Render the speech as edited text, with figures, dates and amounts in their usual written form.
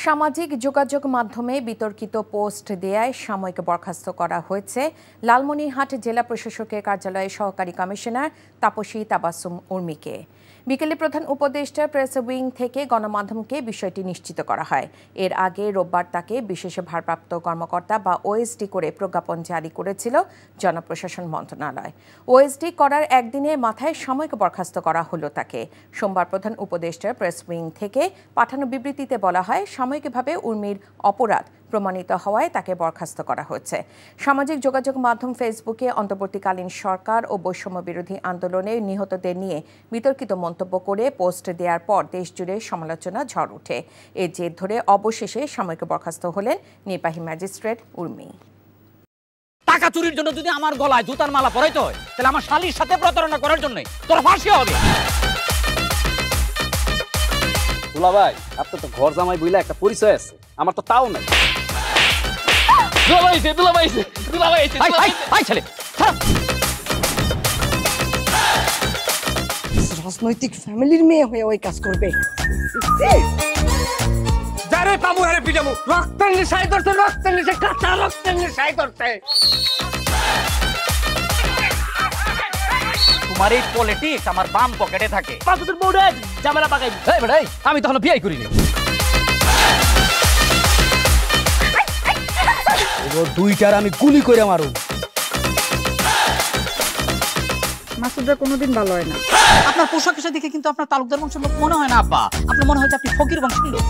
সামাজিক যোগাযোগ মাধ্যমে বিতর্কিত পোস্ট দেয়ায় সাময়িক বরখাস্ত করা হয়েছে লালমনিরহাট জেলা প্রশাসকের কার্যালয়ের সহকারী কমিশনার তাপসী তাবাসসুম উর্মিকে। বিকেলে প্রধান উপদেষ্টা প্রেস উইং থেকে গণমাধ্যমকে বিষয়টি নিশ্চিত করা হয়। এর আগে রোববার তাকে বিশেষ ভারপ্রাপ্ত কর্মকর্তা বা ওএসডি করে প্রজ্ঞাপন জারি করেছিল জনপ্রশাসন মন্ত্রণালয়। ওএসডি করার একদিনের মাথায় সাময়িক বরখাস্ত করা হলো তাকে। সোমবার প্রধান উপদেষ্টার প্রেস উইং থেকে পাঠানো বিবৃতিতে বলা হয়, সাময়িকভাবে উর্মির অপরাধ প্রমাণিত হওয়ায় তাকে বরখাস্ত করা হয়েছে। সামাজিক যোগাযোগ মাধ্যম ফেসবুকে অন্তর্বর্তীকালীন সরকার ও বৈষম্য বিরোধী আন্দোলনে নিহতদের নিয়ে বিতর্কিত মন্তব্য করে পোস্ট দেওয়ার পর দেশজুড়ে সমালোচনা ঝড় ওঠে। এর জের ধরে অবশেষে সাময়িক বরখাস্ত হলেন নির্বাহী ম্যাজিস্ট্রেট উর্মি। টাকা চুরির জন্য যদি আমার গলায় জুতার মালা পরাইতে হয়, তাহলে আমার শালীর সাথে প্রতারণা করার জন্য তোর ফাঁসি হবে। দুলা ভাই, আপনার তো ঘর জামাই বইলা একটা পরিচয় আছে, আমার তো তাও নাই। রাজনৈতিক ফ্যামিলির মেয়ে হয়ে ওই কাজ করবে। যারে পাবো হারে পিটাবো, রক্তের নেশায় ধরছে, রক্তের নেশায়, কাঁচা রক্তের নেশায় ধরছে। তোমার এই পলিটিক্স আমার বাম পকেটে থাকে। তোর বউরে ঝামেলা পাকাই। আমি তখন বিয়াই করিনি। দুইটার আমি গুলি করে মারু। মাসুদরা কোনোদিন ভালো হয় না। আপনার পোশাক দেখে কিন্তু আপনার তালুকদার বংশের লোক মনে হয় না আব্বা, আপনার মনে হয় যে আপনি ফকির বংশের লোক।